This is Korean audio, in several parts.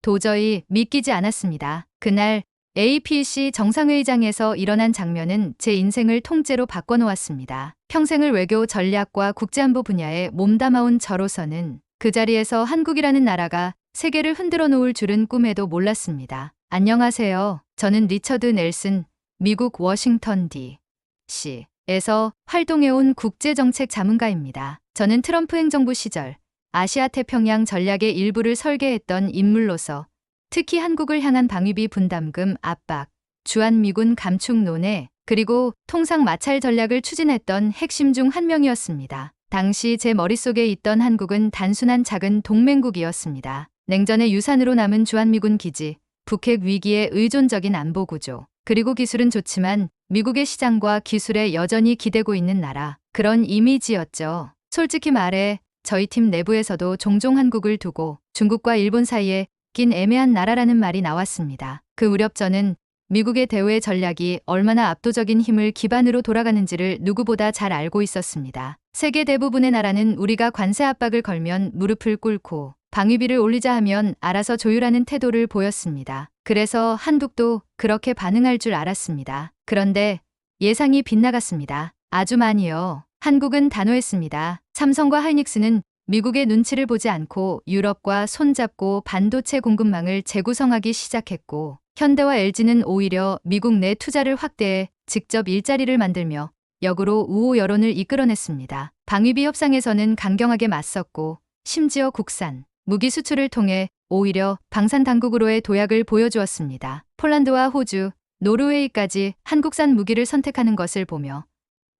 도저히 믿기지 않았습니다. 그날 APC 정상회의장에서 일어난 장면은 제 인생을 통째로 바꿔놓았습니다. 평생을 외교 전략과 국제안보 분야에 몸담아온 저로서는 그 자리에서 한국이라는 나라가 세계를 흔들어 놓을 줄은 꿈에도 몰랐습니다. 안녕하세요. 저는 리처드 넬슨, 미국 워싱턴 D.C.에서 활동해온 국제정책 자문가입니다. 저는 트럼프 행정부 시절 아시아 태평양 전략의 일부를 설계했던 인물로서 특히 한국을 향한 방위비 분담금 압박, 주한미군 감축 논의, 그리고 통상 마찰 전략을 추진했던 핵심 중 한 명이었습니다. 당시 제 머릿속에 있던 한국은 단순한 작은 동맹국이었습니다. 냉전의 유산으로 남은 주한미군 기지, 북핵 위기의 의존적인 안보 구조, 그리고 기술은 좋지만 미국의 시장과 기술에 여전히 기대고 있는 나라, 그런 이미지였죠. 솔직히 말해 저희 팀 내부에서도 종종 한국을 두고 중국과 일본 사이에 낀 애매한 나라라는 말이 나왔습니다. 그 우렵전은 미국의 대외 전략이 얼마나 압도적인 힘을 기반으로 돌아가는지를 누구보다 잘 알고 있었습니다. 세계 대부분의 나라는 우리가 관세 압박을 걸면 무릎을 꿇고 방위비를 올리자 하면 알아서 조율하는 태도를 보였습니다. 그래서 한국도 그렇게 반응할 줄 알았습니다. 그런데 예상이 빗나갔습니다. 아주 많이요. 한국은 단호했습니다. 삼성과 하이닉스는 미국의 눈치를 보지 않고 유럽과 손잡고 반도체 공급망을 재구성하기 시작했고, 현대와 LG는 오히려 미국 내 투자를 확대해 직접 일자리를 만들며 역으로 우호 여론을 이끌어냈습니다. 방위비 협상에서는 강경하게 맞섰고, 심지어 국산 무기 수출을 통해 오히려 방산 당국으로의 도약을 보여주었습니다. 폴란드와 호주, 노르웨이까지 한국산 무기를 선택하는 것을 보며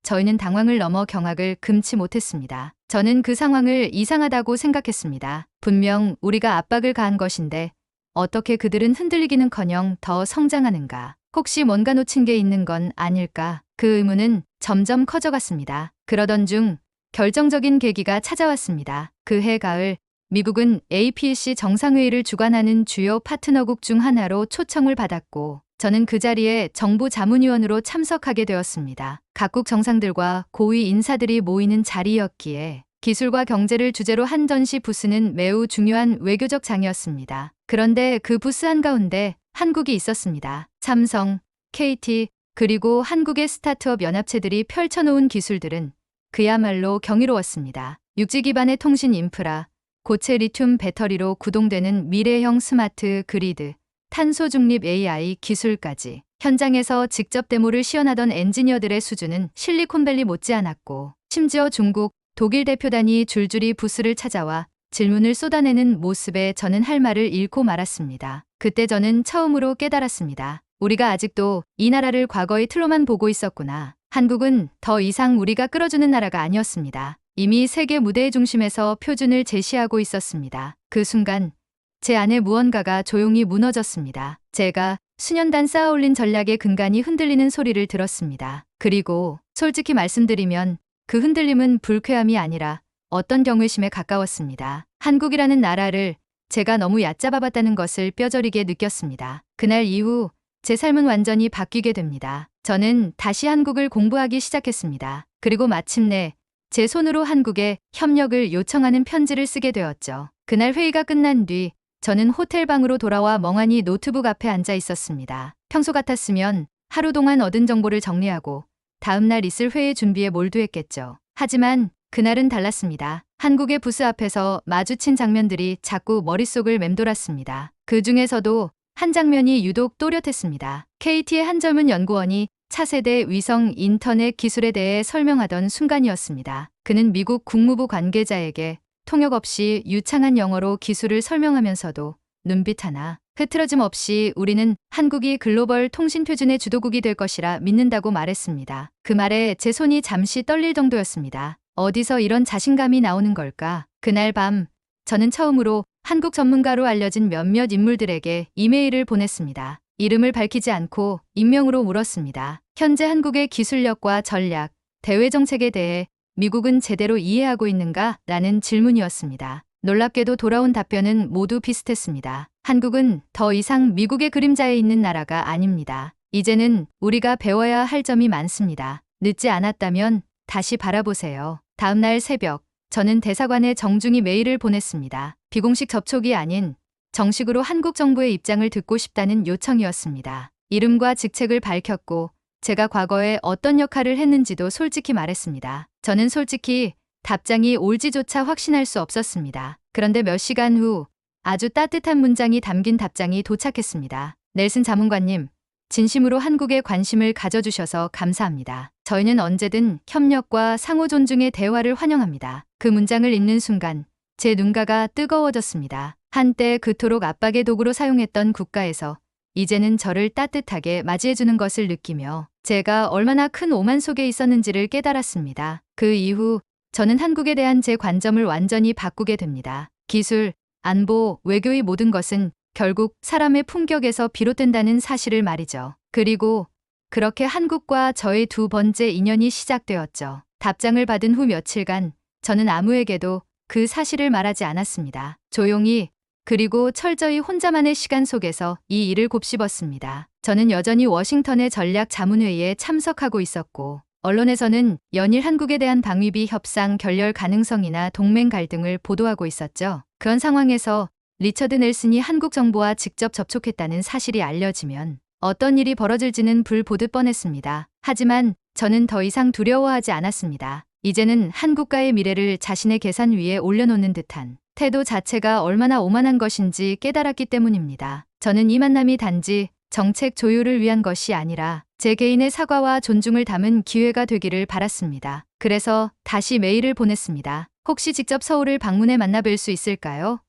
저희는 당황을 넘어 경악을 금치 못했습니다. 저는 그 상황을 이상하다고 생각했습니다. 분명 우리가 압박을 가한 것인데 어떻게 그들은 흔들리기는커녕 더 성장하는가? 혹시 뭔가 놓친 게 있는 건 아닐까? 그 의문은 점점 커져갔습니다. 그러던 중 결정적인 계기가 찾아왔습니다. 그해 가을 미국은 APEC 정상회의를 주관하는 주요 파트너국 중 하나로 초청을 받았고, 저는 그 자리에 정부 자문위원으로 참석하게 되었습니다. 각국 정상들과 고위 인사들이 모이는 자리였기에 기술과 경제를 주제로 한 전시 부스는 매우 중요한 외교적 장이었습니다. 그런데 그 부스 한가운데 한국이 있었습니다. 삼성, KT, 그리고 한국의 스타트업 연합체들이 펼쳐놓은 기술들은 그야말로 경이로웠습니다. 육지 기반의 통신 인프라, 고체 리튬 배터리로 구동되는 미래형 스마트 그리드, 탄소 중립 AI 기술까지 현장에서 직접 데모를 시연하던 엔지니어들의 수준은 실리콘밸리 못지않았고, 심지어 중국, 독일 대표단이 줄줄이 부스를 찾아와 질문을 쏟아내는 모습에 저는 할 말을 잃고 말았습니다. 그때 저는 처음으로 깨달았습니다. 우리가 아직도 이 나라를 과거의 틀로만 보고 있었구나. 한국은 더 이상 우리가 끌어주는 나라가 아니었습니다. 이미 세계 무대의 중심에서 표준을 제시하고 있었습니다. 그 순간 제 안에 무언가가 조용히 무너졌습니다. 제가 수년간 쌓아올린 전략의 근간이 흔들리는 소리를 들었습니다. 그리고 솔직히 말씀드리면 그 흔들림은 불쾌함이 아니라 어떤 경외심에 가까웠습니다. 한국이라는 나라를 제가 너무 얕잡아봤다는 것을 뼈저리게 느꼈습니다. 그날 이후 제 삶은 완전히 바뀌게 됩니다. 저는 다시 한국을 공부하기 시작했습니다. 그리고 마침내 제 손으로 한국에 협력을 요청하는 편지를 쓰게 되었죠. 그날 회의가 끝난 뒤 저는 호텔 방으로 돌아와 멍하니 노트북 앞에 앉아 있었습니다. 평소 같았으면 하루 동안 얻은 정보를 정리하고 다음 날 있을 회의 준비에 몰두했겠죠. 하지만 그날은 달랐습니다. 한국의 부스 앞에서 마주친 장면들이 자꾸 머릿속을 맴돌았습니다. 그 중에서도 한 장면이 유독 또렷했습니다. KT의 한 젊은 연구원이 차세대 위성 인터넷 기술에 대해 설명하던 순간이었습니다. 그는 미국 국무부 관계자에게 통역 없이 유창한 영어로 기술을 설명하면서도 눈빛 하나 흐트러짐 없이 우리는 한국이 글로벌 통신 표준의 주도국이 될 것이라 믿는다고 말했습니다. 그 말에 제 손이 잠시 떨릴 정도였습니다. 어디서 이런 자신감이 나오는 걸까? 그날 밤 저는 처음으로 한국 전문가로 알려진 몇몇 인물들에게 이메일을 보냈습니다. 이름을 밝히지 않고 익명으로 물었습니다. 현재 한국의 기술력과 전략, 대외 정책에 대해 미국은 제대로 이해하고 있는가? 라는 질문이었습니다. 놀랍게도 돌아온 답변은 모두 비슷했습니다. 한국은 더 이상 미국의 그림자에 있는 나라가 아닙니다. 이제는 우리가 배워야 할 점이 많습니다. 늦지 않았다면 다시 바라보세요. 다음 날 새벽, 저는 대사관에 정중히 메일을 보냈습니다. 비공식 접촉이 아닌 정식으로 한국 정부의 입장을 듣고 싶다는 요청이었습니다. 이름과 직책을 밝혔고 제가 과거에 어떤 역할을 했는지도 솔직히 말했습니다. 저는 솔직히 답장이 올지조차 확신할 수 없었습니다. 그런데 몇 시간 후 아주 따뜻한 문장이 담긴 답장이 도착했습니다. 넬슨 자문관님, 진심으로 한국에 관심을 가져주셔서 감사합니다. 저희는 언제든 협력과 상호 존중의 대화를 환영합니다. 그 문장을 읽는 순간 제 눈가가 뜨거워졌습니다. 한때 그토록 압박의 도구로 사용했던 국가에서 이제는 저를 따뜻하게 맞이해주는 것을 느끼며 제가 얼마나 큰 오만 속에 있었는지를 깨달았습니다. 그 이후 저는 한국에 대한 제 관점을 완전히 바꾸게 됩니다. 기술, 안보, 외교의 모든 것은 결국 사람의 품격에서 비롯된다는 사실을 말이죠. 그리고 그렇게 한국과 저의 두 번째 인연이 시작되었죠. 답장을 받은 후 며칠간 저는 아무에게도 그 사실을 말하지 않았습니다. 조용히 그리고 철저히 혼자만의 시간 속에서 이 일을 곱씹었습니다. 저는 여전히 워싱턴의 전략 자문회의에 참석하고 있었고 언론에서는 연일 한국에 대한 방위비 협상 결렬 가능성이나 동맹 갈등을 보도하고 있었죠. 그런 상황에서 리처드 넬슨이 한국 정부와 직접 접촉했다는 사실이 알려지면 어떤 일이 벌어질지는 불 보듯 뻔했습니다. 하지만 저는 더 이상 두려워하지 않았습니다. 이제는 한국과의 미래를 자신의 계산 위에 올려놓는 듯한 태도 자체가 얼마나 오만한 것인지 깨달았기 때문입니다. 저는 이 만남이 단지 정책 조율을 위한 것이 아니라 제 개인의 사과와 존중을 담은 기회가 되기를 바랐습니다. 그래서 다시 메일을 보냈습니다. 혹시 직접 서울을 방문해 만나뵐 수 있을까요?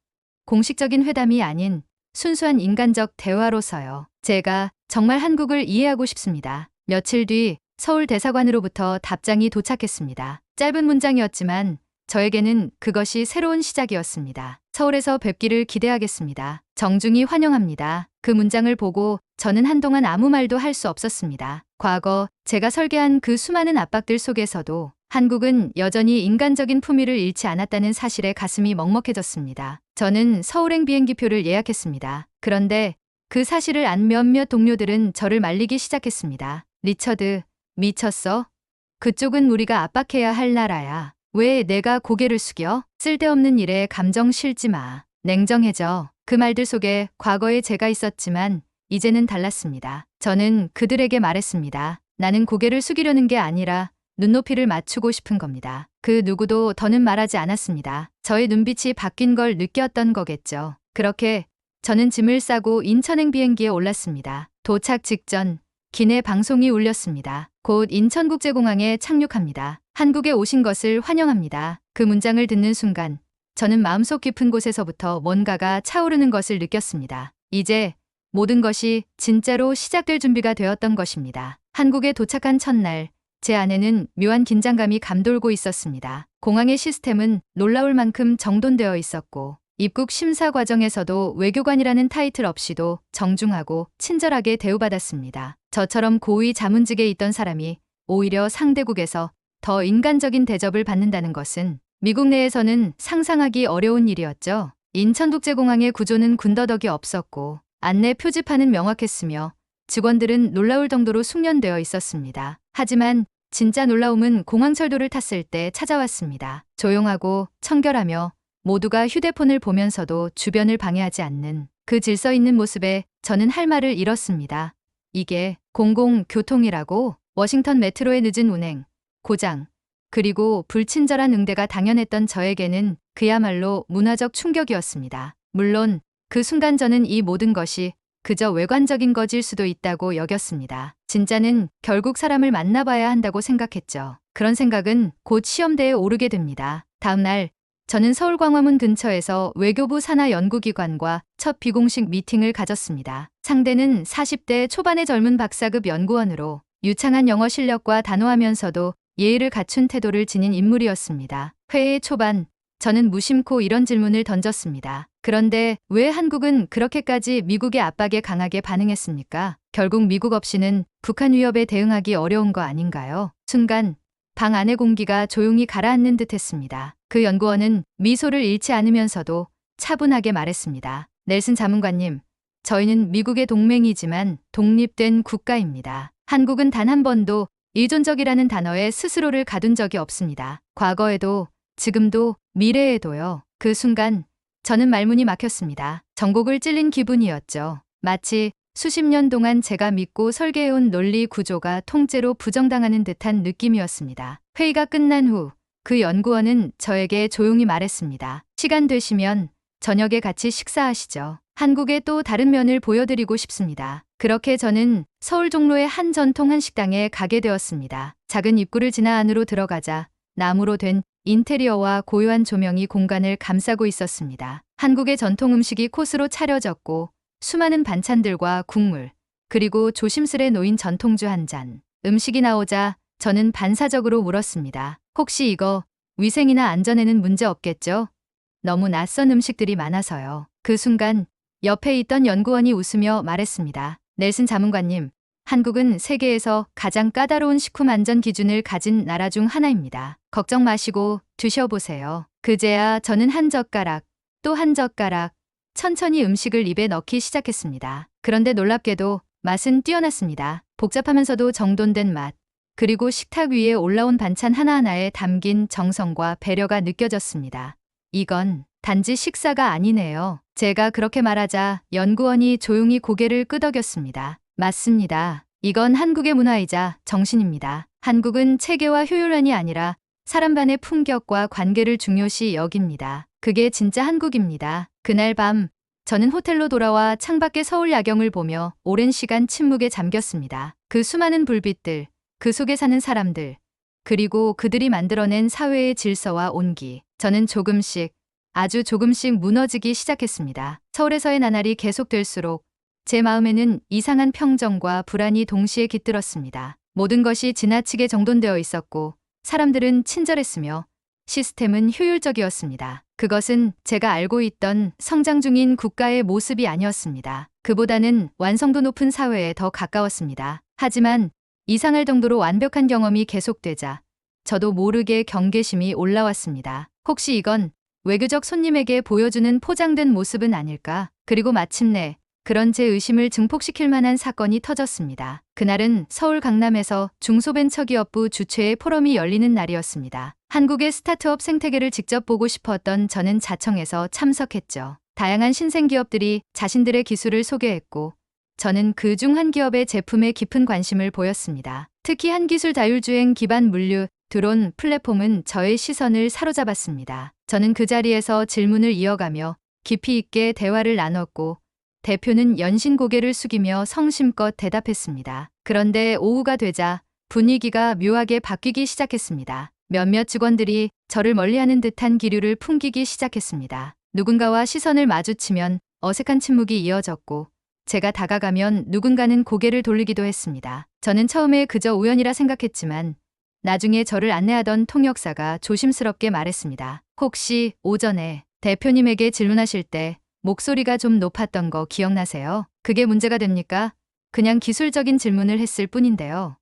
공식적인 회담이 아닌 순수한 인간적 대화로서요. 제가 정말 한국을 이해하고 싶습니다. 며칠 뒤 서울 대사관으로부터 답장이 도착했습니다. 짧은 문장이었지만 저에게는 그것이 새로운 시작이었습니다. 서울에서 뵙기를 기대하겠습니다. 정중히 환영합니다. 그 문장을 보고 저는 한동안 아무 말도 할 수 없었습니다. 과거 제가 설계한 그 수많은 압박들 속에서도 한국은 여전히 인간적인 품위를 잃지 않았다는 사실에 가슴이 먹먹해졌습니다. 저는 서울행 비행기표를 예약했습니다. 그런데 그 사실을 안 몇몇 동료들은 저를 말리기 시작했습니다. 리처드, 미쳤어? 그쪽은 우리가 압박해야 할 나라야. 왜 내가 고개를 숙여? 쓸데없는 일에 감정 실지 마. 냉정해져. 그 말들 속에 과거에 제가 있었지만 이제는 달랐습니다. 저는 그들에게 말했습니다. 나는 고개를 숙이려는 게 아니라 눈높이를 맞추고 싶은 겁니다. 그 누구도 더는 말하지 않았습니다. 저의 눈빛이 바뀐 걸 느꼈던 거겠죠. 그렇게 저는 짐을 싸고 인천행 비행기에 올랐습니다. 도착 직전 기내 방송이 울렸습니다. 곧 인천국제공항에 착륙합니다. 한국에 오신 것을 환영합니다. 그 문장을 듣는 순간 저는 마음속 깊은 곳에서부터 뭔가가 차오르는 것을 느꼈습니다. 이제 모든 것이 진짜로 시작될 준비가 되었던 것입니다. 한국에 도착한 첫날 제 안에는 묘한 긴장감이 감돌고 있었습니다. 공항의 시스템은 놀라울 만큼 정돈되어 있었고 입국 심사 과정에서도 외교관이라는 타이틀 없이도 정중하고 친절하게 대우받았습니다. 저처럼 고위 자문직에 있던 사람이 오히려 상대국에서 더 인간적인 대접을 받는다는 것은 미국 내에서는 상상하기 어려운 일이었죠. 인천국제공항의 구조는 군더더기 없었고 안내 표지판은 명확했으며 직원들은 놀라울 정도로 숙련되어 있었습니다. 하지만 진짜 놀라움은 공항철도를 탔을 때 찾아왔습니다. 조용하고 청결하며 모두가 휴대폰을 보면서도 주변을 방해하지 않는 그 질서 있는 모습에 저는 할 말을 잃었습니다. 이게 공공교통이라고? 워싱턴 메트로의 늦은 운행, 고장, 그리고 불친절한 응대가 당연했던 저에게는 그야말로 문화적 충격이었습니다. 물론 그 순간 저는 이 모든 것이 그저 외관적인 것일 수도 있다고 여겼습니다. 진짜는 결국 사람을 만나봐야 한다고 생각했죠. 그런 생각은 곧 시험대에 오르게 됩니다. 다음 날 저는 서울광화문 근처에서 외교부 산하 연구기관과 첫 비공식 미팅을 가졌습니다. 상대는 40대 초반의 젊은 박사급 연구원으로 유창한 영어 실력과 단호하면서도 예의를 갖춘 태도를 지닌 인물이었습니다. 회의 초반 저는 무심코 이런 질문을 던졌습니다. 그런데 왜 한국은 그렇게까지 미국의 압박에 강하게 반응했습니까? 결국 미국 없이는 북한 위협에 대응하기 어려운 거 아닌가요? 순간 방 안의 공기가 조용히 가라앉는 듯했습니다. 그 연구원은 미소를 잃지 않으면서도 차분하게 말했습니다. 넬슨 자문관님, 저희는 미국의 동맹이지만 독립된 국가입니다. 한국은 단 한 번도 의존적이라는 단어에 스스로를 가둔 적이 없습니다. 과거에도, 지금도, 미래에도요. 그 순간 저는 말문이 막혔습니다. 전곡을 찔린 기분이었죠. 마치 수십 년 동안 제가 믿고 설계해온 논리 구조가 통째로 부정당하는 듯한 느낌이었습니다. 회의가 끝난 후 그 연구원은 저에게 조용히 말했습니다. 시간 되시면 저녁에 같이 식사하시죠. 한국의 또 다른 면을 보여드리고 싶습니다. 그렇게 저는 서울 종로의 한 전통 한식당에 가게 되었습니다. 작은 입구를 지나 안으로 들어가자 나무로 된 인테리어와 고요한 조명이 공간을 감싸고 있었습니다. 한국의 전통 음식이 코스로 차려졌고 수많은 반찬들과 국물, 그리고 조심스레 놓인 전통주 한 잔. 음식이 나오자 저는 반사적으로 물었습니다. 혹시 이거 위생이나 안전에는 문제 없겠죠? 너무 낯선 음식들이 많아서요. 그 순간 옆에 있던 연구원이 웃으며 말했습니다. 넬슨 자문관님, 한국은 세계에서 가장 까다로운 식품 안전 기준을 가진 나라 중 하나입니다. 걱정 마시고 드셔보세요. 그제야 저는 한 젓가락, 또 한 젓가락, 천천히 음식을 입에 넣기 시작했습니다. 그런데 놀랍게도 맛은 뛰어났습니다. 복잡하면서도 정돈된 맛, 그리고 식탁 위에 올라온 반찬 하나하나에 담긴 정성과 배려가 느껴졌습니다. 이건 단지 식사가 아니네요. 제가 그렇게 말하자 연구원이 조용히 고개를 끄덕였습니다. 맞습니다. 이건 한국의 문화이자 정신입니다. 한국은 체계와 효율만이 아니라 사람 간의 품격과 관계를 중요시 여깁니다. 그게 진짜 한국입니다. 그날 밤 저는 호텔로 돌아와 창밖의 서울 야경을 보며 오랜 시간 침묵에 잠겼습니다. 그 수많은 불빛들, 그 속에 사는 사람들, 그리고 그들이 만들어낸 사회의 질서와 온기. 저는 조금씩, 아주 조금씩 무너지기 시작했습니다. 서울에서의 나날이 계속될수록 제 마음에는 이상한 평정과 불안이 동시에 깃들었습니다. 모든 것이 지나치게 정돈되어 있었고 사람들은 친절했으며 시스템은 효율적이었습니다. 그것은 제가 알고 있던 성장 중인 국가의 모습이 아니었습니다. 그보다는 완성도 높은 사회에 더 가까웠습니다. 하지만 이상할 정도로 완벽한 경험이 계속되자 저도 모르게 경계심이 올라왔습니다. 혹시 이건 외교적 손님에게 보여주는 포장된 모습은 아닐까? 그리고 마침내 그런 제 의심을 증폭시킬 만한 사건이 터졌습니다. 그날은 서울 강남에서 중소벤처기업부 주최의 포럼이 열리는 날이었습니다. 한국의 스타트업 생태계를 직접 보고 싶었던 저는 자청해서 참석했죠. 다양한 신생기업들이 자신들의 기술을 소개했고 저는 그 중 한 기업의 제품에 깊은 관심을 보였습니다. 특히 한 기술 자율주행 기반 물류 드론 플랫폼은 저의 시선을 사로잡았습니다. 저는 그 자리에서 질문을 이어가며 깊이 있게 대화를 나눴고 대표는 연신 고개를 숙이며 성심껏 대답했습니다. 그런데 오후가 되자 분위기가 묘하게 바뀌기 시작했습니다. 몇몇 직원들이 저를 멀리하는 듯한 기류를 풍기기 시작했습니다. 누군가와 시선을 마주치면 어색한 침묵이 이어졌고 제가 다가가면 누군가는 고개를 돌리기도 했습니다. 저는 처음에 그저 우연이라 생각했지만 나중에 저를 안내하던 통역사가 조심스럽게 말했습니다. 혹시 오전에 대표님에게 질문하실 때 목소리가 좀 높았던 거 기억나세요? 그게 문제가 됩니까? 그냥 기술적인 질문을 했을 뿐인데요.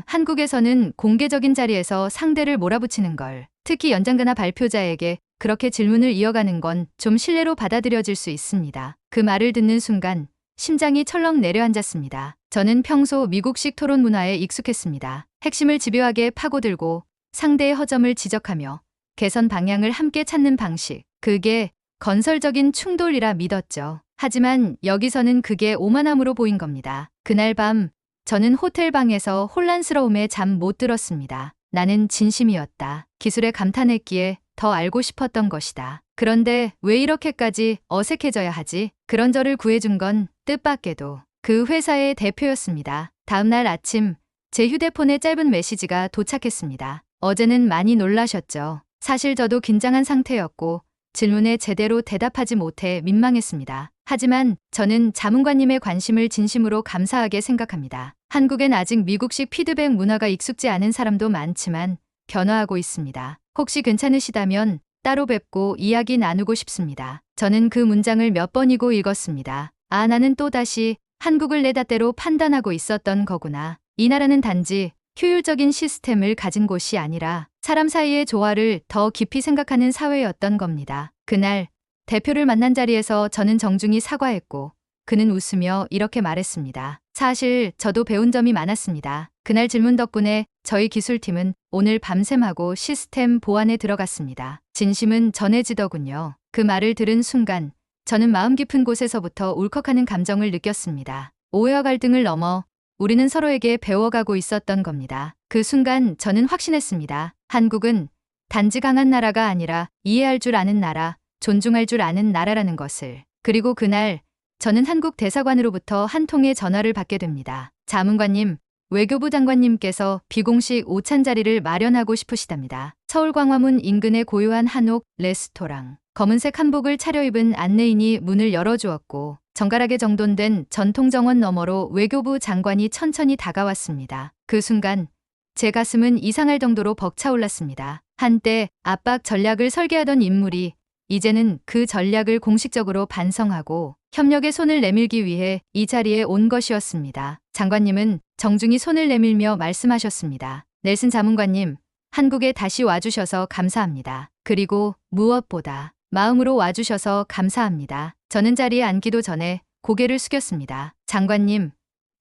한국에서는 공개적인 자리에서 상대를 몰아붙이는 걸, 특히 연장자나 발표자에게 그렇게 질문을 이어가는 건 좀 신뢰로 받아들여질 수 있습니다. 그 말을 듣는 순간 심장이 철렁 내려앉았습니다. 저는 평소 미국식 토론 문화에 익숙했습니다. 핵심을 집요하게 파고들고 상대의 허점을 지적하며 개선 방향을 함께 찾는 방식. 그게 건설적인 충돌이라 믿었죠. 하지만 여기서는 그게 오만함으로 보인 겁니다. 그날 밤 저는 호텔 방에서 혼란스러움에 잠 못 들었습니다. 나는 진심이었다. 기술에 감탄했기에 더 알고 싶었던 것이다. 그런데 왜 이렇게까지 어색해져야 하지? 그런 저를 구해준 건 뜻밖에도 그 회사의 대표였습니다. 다음날 아침 제 휴대폰에 짧은 메시지가 도착했습니다. 어제는 많이 놀라셨죠. 사실 저도 긴장한 상태였고 질문에 제대로 대답하지 못해 민망했습니다. 하지만 저는 자문관님의 관심을 진심으로 감사하게 생각합니다. 한국엔 아직 미국식 피드백 문화가 익숙지 않은 사람도 많지만 변화하고 있습니다. 혹시 괜찮으시다면 따로 뵙고 이야기 나누고 싶습니다. 저는 그 문장을 몇 번이고 읽었습니다. 아, 나는 또다시 한국을 내 잣대로 판단하고 있었던 거구나. 이 나라는 단지 효율적인 시스템을 가진 곳이 아니라 사람 사이의 조화를 더 깊이 생각하는 사회였던 겁니다. 그날 대표를 만난 자리에서 저는 정중히 사과했고 그는 웃으며 이렇게 말했습니다. 사실 저도 배운 점이 많았습니다. 그날 질문 덕분에 저희 기술팀은 오늘 밤샘하고 시스템 보완에 들어갔습니다. 진심은 전해지더군요. 그 말을 들은 순간 저는 마음 깊은 곳에서부터 울컥하는 감정을 느꼈습니다. 오해와 갈등을 넘어 우리는 서로에게 배워가고 있었던 겁니다. 그 순간 저는 확신했습니다. 한국은 단지 강한 나라가 아니라 이해할 줄 아는 나라, 존중할 줄 아는 나라라는 것을. 그리고 그날 저는 한국 대사관으로부터 한 통의 전화를 받게 됩니다. 자문관님, 외교부 장관님께서 비공식 오찬 자리를 마련하고 싶으시답니다. 서울 광화문 인근의 고요한 한옥 레스토랑. 검은색 한복을 차려입은 안내인이 문을 열어주었고 정갈하게 정돈된 전통 정원 너머로 외교부 장관이 천천히 다가왔습니다. 그 순간 제 가슴은 이상할 정도로 벅차올랐습니다. 한때 압박 전략을 설계하던 인물이 이제는 그 전략을 공식적으로 반성하고 협력의 손을 내밀기 위해 이 자리에 온 것이었습니다. 장관님은 정중히 손을 내밀며 말씀하셨습니다. 넬슨 자문관님, 한국에 다시 와주셔서 감사합니다. 그리고 무엇보다 마음으로 와주셔서 감사합니다. 저는 자리에 앉기도 전에 고개를 숙였습니다. 장관님,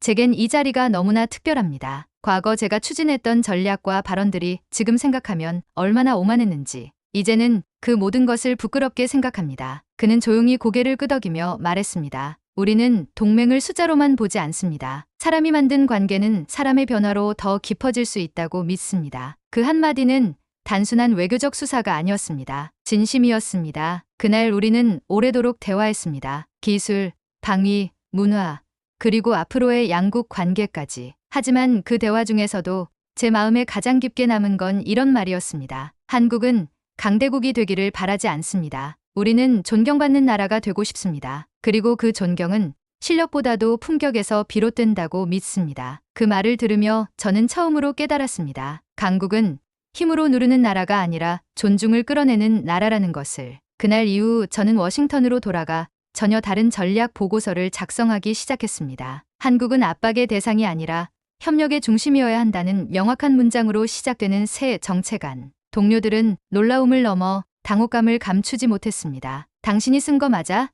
제겐 이 자리가 너무나 특별합니다. 과거 제가 추진했던 전략과 발언들이 지금 생각하면 얼마나 오만했는지 이제는 그 모든 것을 부끄럽게 생각합니다. 그는 조용히 고개를 끄덕이며 말했습니다. 우리는 동맹을 숫자로만 보지 않습니다. 사람이 만든 관계는 사람의 변화로 더 깊어질 수 있다고 믿습니다. 그 한마디는 단순한 외교적 수사가 아니었습니다. 진심이었습니다. 그날 우리는 오래도록 대화했습니다. 기술, 방위, 문화, 그리고 앞으로의 양국 관계까지. 하지만 그 대화 중에서도 제 마음에 가장 깊게 남은 건 이런 말이었습니다. 한국은 강대국이 되기를 바라지 않습니다. 우리는 존경받는 나라가 되고 싶습니다. 그리고 그 존경은 실력보다도 품격에서 비롯된다고 믿습니다. 그 말을 들으며 저는 처음으로 깨달았습니다. 강국은 힘으로 누르는 나라가 아니라 존중을 끌어내는 나라라는 것을. 그날 이후 저는 워싱턴으로 돌아가 전혀 다른 전략 보고서를 작성하기 시작했습니다. 한국은 압박의 대상이 아니라 협력의 중심이어야 한다는 명확한 문장으로 시작되는 새 정책안. 동료들은 놀라움을 넘어 당혹감을 감추지 못했습니다. 당신이 쓴 거 맞아?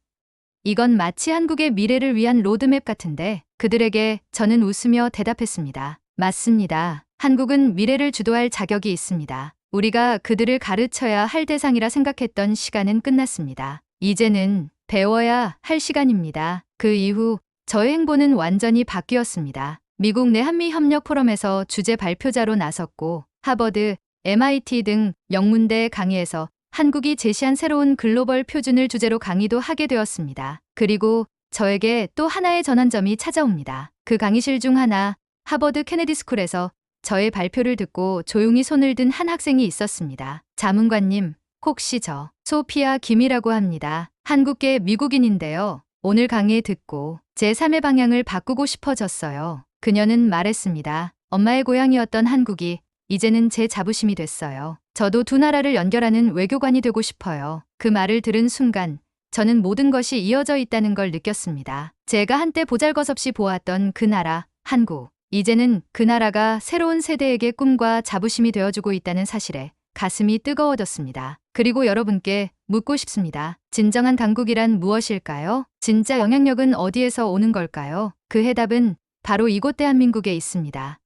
이건 마치 한국의 미래를 위한 로드맵 같은데. 그들에게 저는 웃으며 대답했습니다. 맞습니다. 한국은 미래를 주도할 자격이 있습니다. 우리가 그들을 가르쳐야 할 대상이라 생각했던 시간은 끝났습니다. 이제는 배워야 할 시간입니다. 그 이후 저의 행보는 완전히 바뀌었습니다. 미국 내 한미 협력 포럼에서 주재 발표자로 나섰고 하버드, MIT 등 명문대 강의에서 한국이 제시한 새로운 글로벌 표준을 주제로 강의도 하게 되었습니다. 그리고 저에게 또 하나의 전환점이 찾아옵니다. 그 강의실 중 하나, 하버드 케네디 스쿨에서 저의 발표를 듣고 조용히 손을 든 한 학생이 있었습니다. 자문관님, 혹시 저 소피아 김이라고 합니다. 한국계 미국인인데요. 오늘 강의 듣고 제 삶의 방향을 바꾸고 싶어졌어요. 그녀는 말했습니다. 엄마의 고향이었던 한국이 이제는 제 자부심이 됐어요. 저도 두 나라를 연결하는 외교관이 되고 싶어요. 그 말을 들은 순간 저는 모든 것이 이어져 있다는 걸 느꼈습니다. 제가 한때 보잘것없이 보았던 그 나라, 한국. 이제는 그 나라가 새로운 세대에게 꿈과 자부심이 되어주고 있다는 사실에 가슴이 뜨거워졌습니다. 그리고 여러분께 묻고 싶습니다. 진정한 강국이란 무엇일까요? 진짜 영향력은 어디에서 오는 걸까요? 그 해답은 바로 이곳 대한민국에 있습니다.